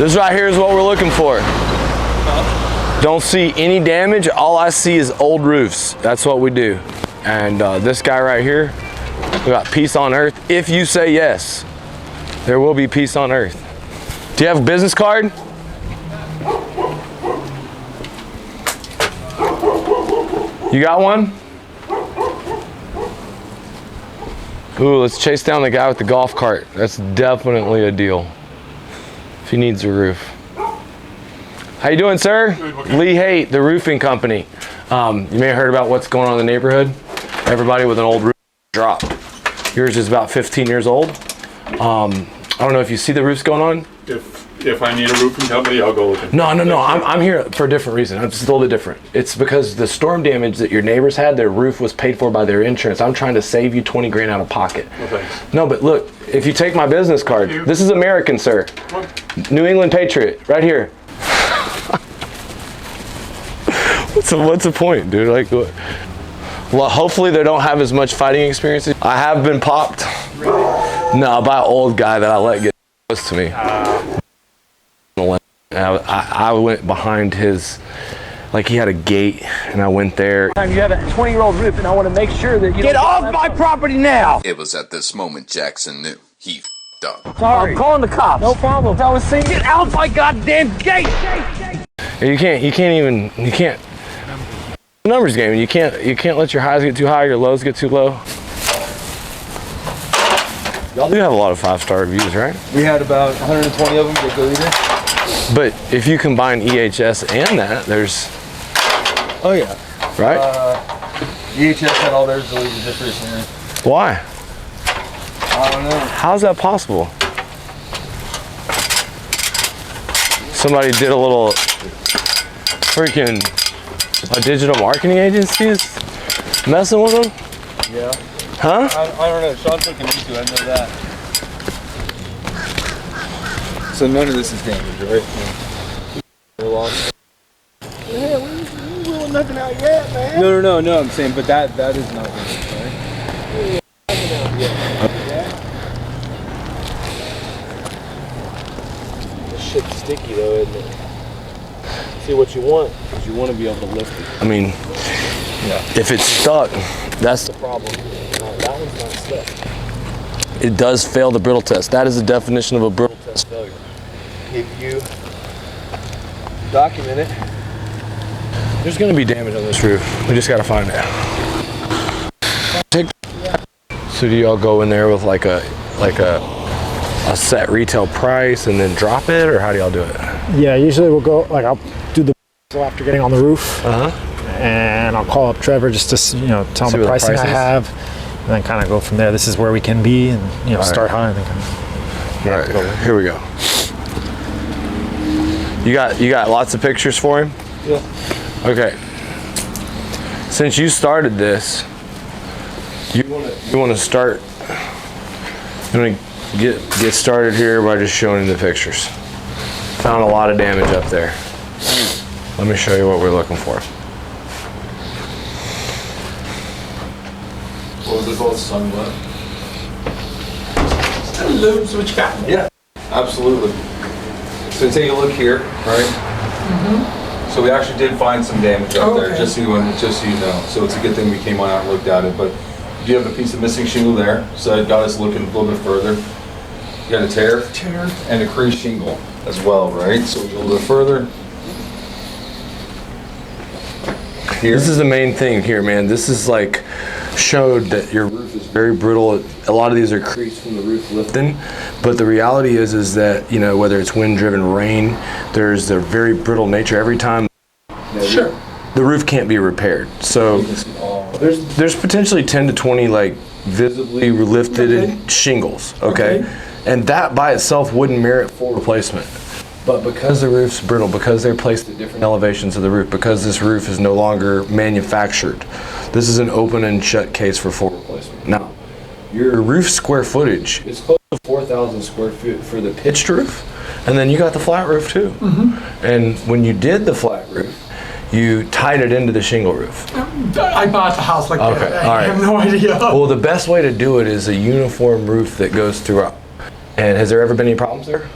This right here is what we're looking for. Don't see any damage. All I see is old roofs. That's what we do. And this guy right here, we got peace on earth. If you say yes, there will be peace on earth. Do you have a business card? You got one? Ooh, let's chase down the guy with the golf cart. That's definitely a deal. If he needs a roof. How you doing, sir? Lee Haight, the roofing company. You may have heard about what's going on in the neighborhood. Everybody with an old roof drop. Yours is about 15 years old. I don't know if you see the roofs going on. If I need a roofing company, I'll go with it. No. I'm here for a different reason. I'm just a little bit different. It's because the storm damage that your neighbors had, their roof was paid for by their insurance. I'm trying to save you 20 grand out of pocket. Well, thanks. No, but look, if you take my business card, this is American, sir. What? New England Patriot, right here. What's the point, dude? Like, what? Well, hopefully they don't have as much fighting experience. I have been popped. No, by an old guy that I let get close to me. I went behind his, like he had a gate, and I went there. You have a 20-year-old roof, and I want to make sure that you get off my property now. It was at this moment Jackson knew he f***ed up. Sorry. I'm calling the cops. No problem. I was saying, Get out my goddamn gate. You can't. Numbers game. You can't let your highs get too high, your lows get too low. Y'all do have a lot of 5-star reviews, right? We had about 120 of them that go either. But if you combine EHS and that, there's... Oh yeah. Right? EHS had all theirs deleted just recently. Why? I don't know. How's that possible? Somebody did a little freaking... A digital marketing agency is messing with them? Yeah. Huh? I don't know. Sean's looking into it. I know that. So none of this is damaged, right? We're lost. yeah, we ruling nothing out yet, man. No. I'm saying, but that is not damaged, right? This shit's sticky though, isn't it? See what you want, because you want to be able to lift it. I mean, if it's stuck, that's the problem. That one's not stuck. It does fail the brittle test. That is the definition of a brittle test failure. If you document it, there's going to be damage on this roof. We just got to find it. So do y'all go in there with like a set retail price and then drop it, or how do y'all do it? Yeah, usually we'll go, like I'll do the after getting on the roof, and I'll call up Trevor just to tell him the pricing I have, and then kind of go from there. This is where we can be, and start high and then kind of. All right, here we go. You got lots of pictures for him? Yeah. Okay. Since you started this, you want to start. You want to get started here by just showing him the pictures. Found a lot of damage up there. Let me show you what we're looking for. What was it called? Sunlight? Loops, what you got? Yeah, absolutely. So take a look here, right? So we actually did find some damage up there, just so you know. So it's a good thing we came on out and looked at it. But you do have a piece of missing shingle there, so it got us looking a little bit further. You got a tear and a creased shingle as well, right? So we go a little further. Here. This is the main thing here, man. This is like showed that your roof is very brittle. A lot of these are creased from the roof lifting, but the reality is that whether it's wind-driven rain, there's a very brittle nature. Every time the roof can't be repaired, so there's potentially 10 to 20 like visibly lifted shingles. Okay, and that by itself wouldn't merit full replacement. But because the roof's brittle, because they're placed at different elevations of the roof, because this roof is no longer manufactured, this is an open and shut case for full replacement. Now, your roof square footage is close to 4,000 square feet for the pitched roof, and then you got the flat roof too. And when you did the flat roof, you tied it into the shingle roof. I bought the house like that. All I right. have no idea. Well, the best way to do it is a uniform roof that goes throughout. And has there ever been any problems there?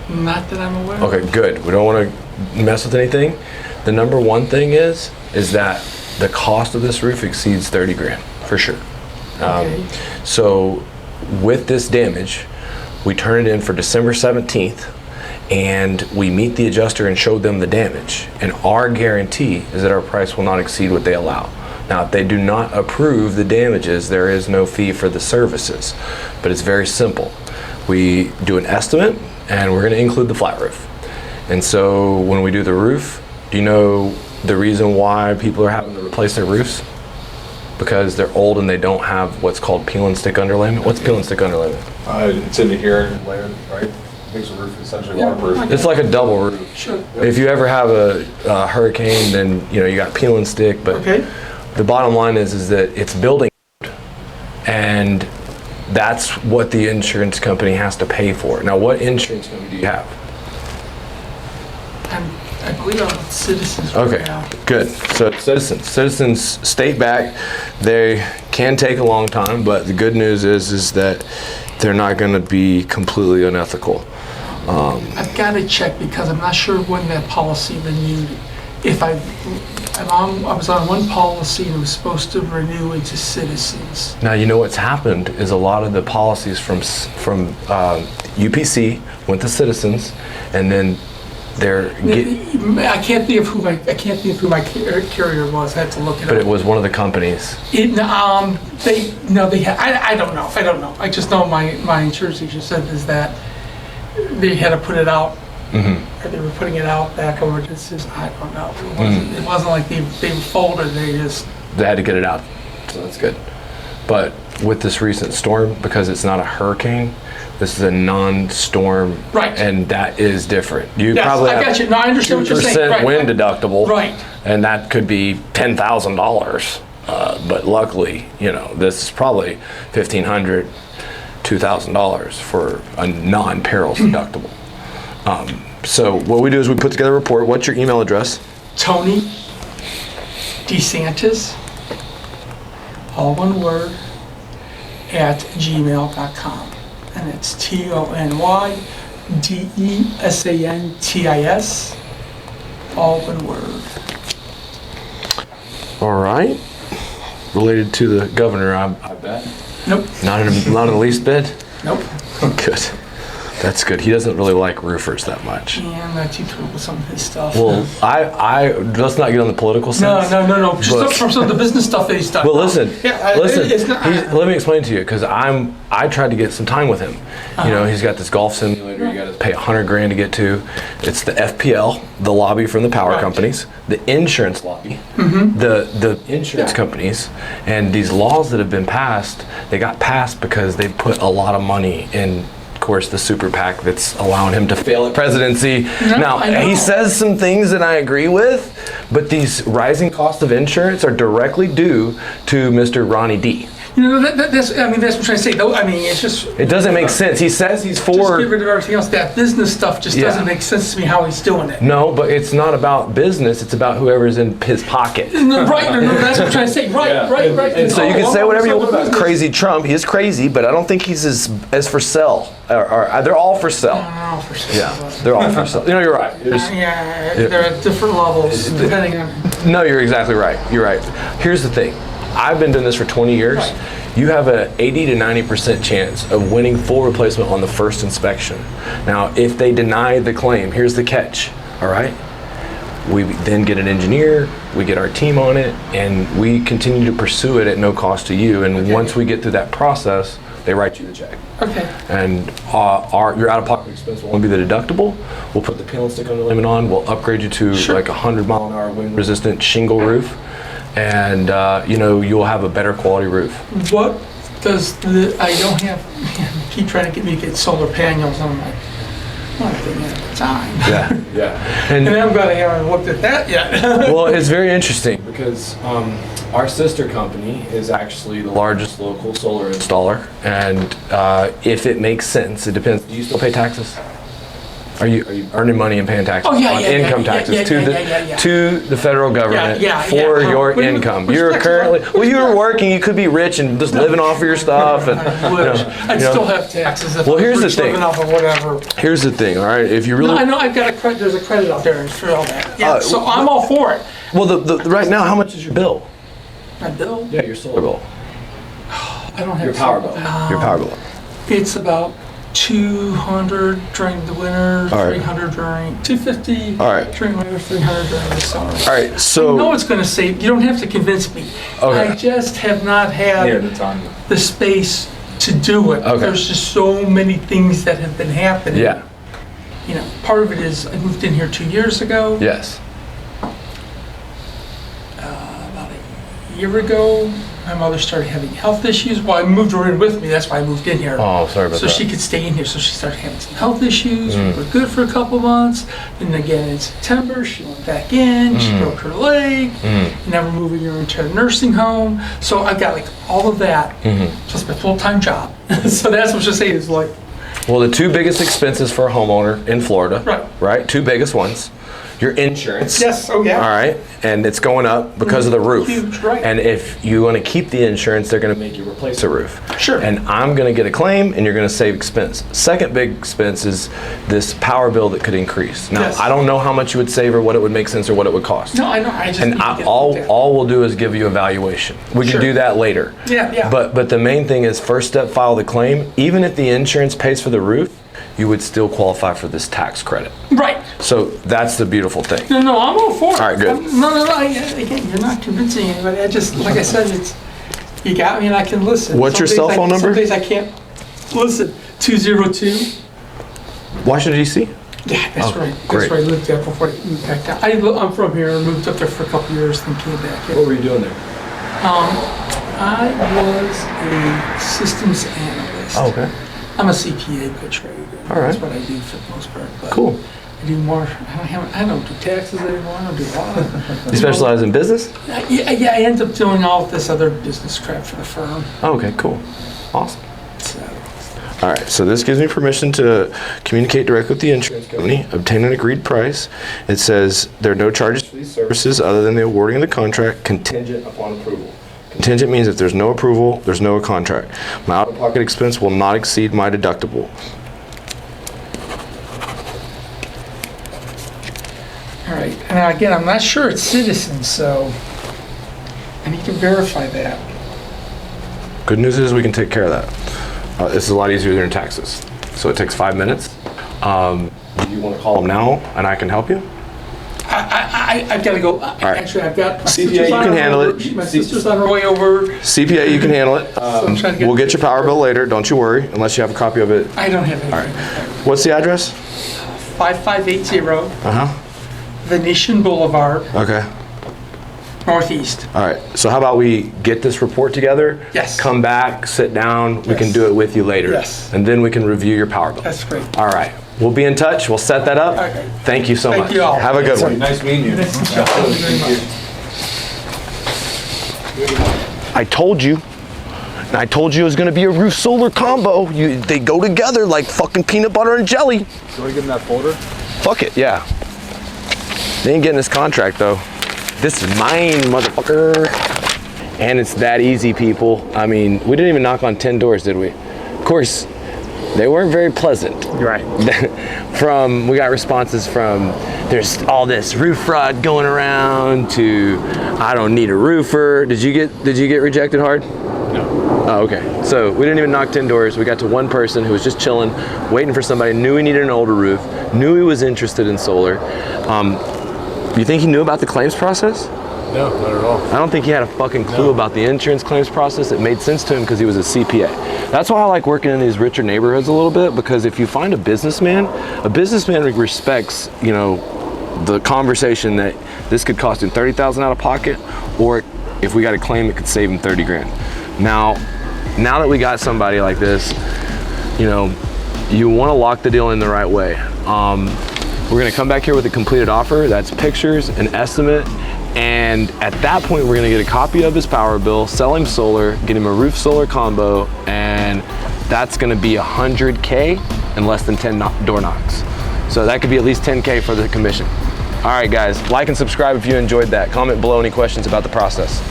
Not that I'm aware of. Okay, good. We don't want to mess with anything. The number one thing is that the cost of this roof exceeds 30 grand, for sure. Okay. So with this damage, we turn it in for December 17th, and we meet the adjuster and show them the damage. And our guarantee is that our price will not exceed what they allow. Now, if they do not approve the damages, there is no fee for the services. But it's very simple. We do an estimate, and we're going to include the flat roof. And so when we do the roof, do you know the reason why people are having to replace their roofs? Because they're old and they don't have what's called peel and stick underlayment. What's peel and stick underlayment? It's in the here layer, right? Makes the roof essentially waterproof. It's like a double roof. Sure. If you ever have a hurricane, then you got peel and stick. But Okay. the bottom line is that it's building, and that's what the insurance company has to pay for. Now, what insurance company do you have? I believe I'm with Citizens right Okay, now. good. So Citizens state back. They can take a long time, but the good news is that they're not going to be completely unethical. I've got to check because I'm not sure when that policy renewed. I was on one policy and it was supposed to renew into Citizens. Now, you know what's happened is a lot of the policies from UPC went to Citizens, and then I can't think of who my carrier was. I had to look it but up. it was one of the companies. I don't know. I just know my insurance agent said is that they had to put it out. Or they were putting it out back over just I don't know. It wasn't like they folded. They They had to get it out, so that's good. But with this recent storm, because it's not a hurricane, this is a non-storm, Right. And that is different. You Yes, probably I have got you. No, I understand what you're saying. 2% Right, wind right. deductible, Right. And that could be $10,000. But luckily, this is probably $1,500, $2,000 for a non-perils deductible. So what we do is we put together a report. What's your email address? Tony DeSantis, all one word, at gmail.com. And it's TonyDesantis, all one word. All right. Related to the governor, I bet. Nope, Not in the least bit. nope. Good. That's good. He doesn't really like roofers that much. Yeah, I'm not too thrilled with some of his stuff. Well, let's not get on the political no. sense. Just But- from some of the business stuff that he's done. Well, listen. It's not, Let me explain to you, because I tried to get some time with him. He's got this golf simulator. You got to pay $100 grand to get to. It's the FPL, the lobby from the power Right. companies, the insurance lobby, the insurance companies, and these laws that have been passed. They got passed because they put a lot of money in. Of course, the super PAC that's allowing him to fail at presidency. Now, I know. he says some things that I agree with, but these rising costs of insurance are directly due to Mr. Ronnie D. that's what I'm trying to say. Though, it's just It doesn't make sense. He says he's just get for. rid of everything else. That business stuff just Yeah. doesn't make sense to me how he's doing it. No, but it's not about business. It's about whoever's in his pocket. No, right, that's what I'm trying to say. Right. And so you can say whatever you want about business. crazy Trump. He is crazy, but I don't think he's as for sell. Or they're all for sell. Oh, for sure. Yeah, they're all for sell. You're right. They're at different levels depending on. No, you're exactly right. You're right. Here's the thing. I've been doing this for 20 years. Right. You have a 80 to 90% chance of winning full replacement on the first inspection. Now, if they deny the claim, here's the catch, all right? We then get an engineer, we get our team on it, and we continue to pursue it at no cost to you. And once we get through that process, they write you the check. Okay. And your out-of-pocket expense will only be the deductible. We'll put the peel and stick underlayment on. We'll upgrade you to like a 100-mile-an-hour wind-resistant shingle roof, and you'll have a better quality roof. What does I don't have. Keep trying to get me to get solar panels. I'm like, one thing at a time. Yeah. And I'm glad I haven't looked at that yet. Well, it's very interesting because our sister company is actually the largest local solar installer, and if it makes sense, it depends. Do you still pay taxes? Are you earning money and paying taxes Oh, yeah, on yeah, income yeah, taxes yeah, to yeah, the yeah, yeah. to the federal government for yeah. your Which income? You're taxes currently are- well, you were working. You could be rich and just living off of your stuff. And I wish. I'd still have taxes if Well, I was here's the rich thing. living off of whatever. Here's the thing. All right, if you really No, I know I've got a credit. There's a credit out there for all that. Yeah, so I'm all for it. well, the right now, how much is your bill? My bill? Yeah, your solar bill. I don't have Your power bill. Your power bill. It's about 200 during the winter, All right. 300 during 250 All right. during winter, 300 during the summer. All right, I so know it's going to save. You don't have to convince me. Okay. I just have not Near had the time. the space to do it. Okay. There's just so many things that have been happening. yeah, You know, part of it is I moved in here 2 years ago. yes, About a year ago, my mother started having health issues. Well, I moved her in with me. That's why I moved in here. Oh, sorry about so that. she could stay in here. So she started having some health issues. We were good for a couple months. Then again in September, she went back in. She broke her leg. And now we're moving her into a nursing home. So I've got like all of that plus my full-time job. So that's what she's saying is like, Well, the two biggest expenses for a homeowner in Florida, Right. Two biggest ones, your insurance. yes, oh yeah. All right, and it's going up because of the roof. Huge, right. And if you want to keep the insurance, they're going to make you replace the roof. Sure. And I'm going to get a claim, and you're going to save expense. Second big expense is this power bill that could increase. Now, Yes. I don't know how much you would save or what it would make sense or what it would cost. No, I know. I just And need to get all looked at. we'll do is give you a valuation. We Sure. can do that later. Yeah. But the main thing is first step, file the claim. Even if the insurance pays for the roof, you would still qualify for this tax credit. Right. So that's the beautiful thing. No, I'm all for it. All right, good. No. Again, you're not convincing anybody. I just, like I said, it's you got me and I can listen. What's your cell phone number? Some days I can't listen. 202. Washington, D.C.? Yeah, that's Oh, right. That's great. where I lived at before I moved back down. I'm from here. I moved up there for a couple years, then came back here. What were you doing there? I was a systems analyst. Oh, okay. I'm a CPA by trade. All right. That's what I do for the most part. But Cool. I do more. I don't do taxes anymore. I don't do a lot of. You specialize in business? Yeah, I end up doing all of this other business crap for the firm. Oh, okay, cool. Awesome. So, All right, so this gives me permission to communicate directly with the insurance company, obtain an agreed price. It says there are no charges for these services other than the awarding of the contract contingent upon approval. Contingent means if there's no approval, there's no contract. My out-of-pocket expense will not exceed my deductible. all right. And again, I'm not sure it's Citizens, so I need to verify that. Good news is we can take care of that. This is a lot easier than taxes. So it takes 5 minutes. Do you want to call them now and I can help you? I've got to go. Actually, I've got my CPA, sister's you on can her handle way it. over- My sister's on her way over. CPA, you can handle it. I'm trying to get- We'll get your power bill later, don't you worry, unless you have a copy of it. I don't have anything. What's the address? 5580 Uh-huh. Venetian Boulevard, Okay. Northeast. All right, so how about we get this report together? Yes. Come back, sit down, we can Yes. do it with you later. Yes. And then we can review your power bill. That's great. All right, we'll be in touch, we'll set that up. Okay. Thank you so Thank much. you all. Have a good one. Nice meeting you. Thank you very much. I told you. And I told you it was gonna be a roof solar combo. They go together like fucking peanut butter and jelly. You want to give him that folder? Fuck it, yeah. They ain't getting this contract though. This is mine, motherfucker. And it's that easy, people. I mean, we didn't even knock on 10 doors, did we? Of course, they weren't very pleasant. Right. We got responses from, there's all this roof fraud going around, to, I don't need a roofer. Did you get rejected hard? No. Oh, okay. So we didn't even knock 10 doors. We got to one person who was just chilling, waiting for somebody, knew he needed an older roof, knew he was interested in solar. You think he knew about the claims process? No, not at all. I don't think he had a fucking clue about the insurance claims process. It made sense to him because he was a CPA. That's why I like working in these richer neighborhoods a little bit, because if you find a businessman respects, the conversation that this could cost him $30,000 out of pocket, or if we got a claim, it could save him 30 grand. Now that we got somebody like this, you want to lock the deal in the right way. We're gonna come back here with a completed offer. That's pictures, an estimate, and at that point, we're gonna get a copy of his power bill, sell him solar, get him a roof solar combo, and that's gonna be $100K and less than 10 door knocks. So that could be at least 10K for the commission. All right, guys, like and subscribe if you enjoyed that. Comment below any questions about the process.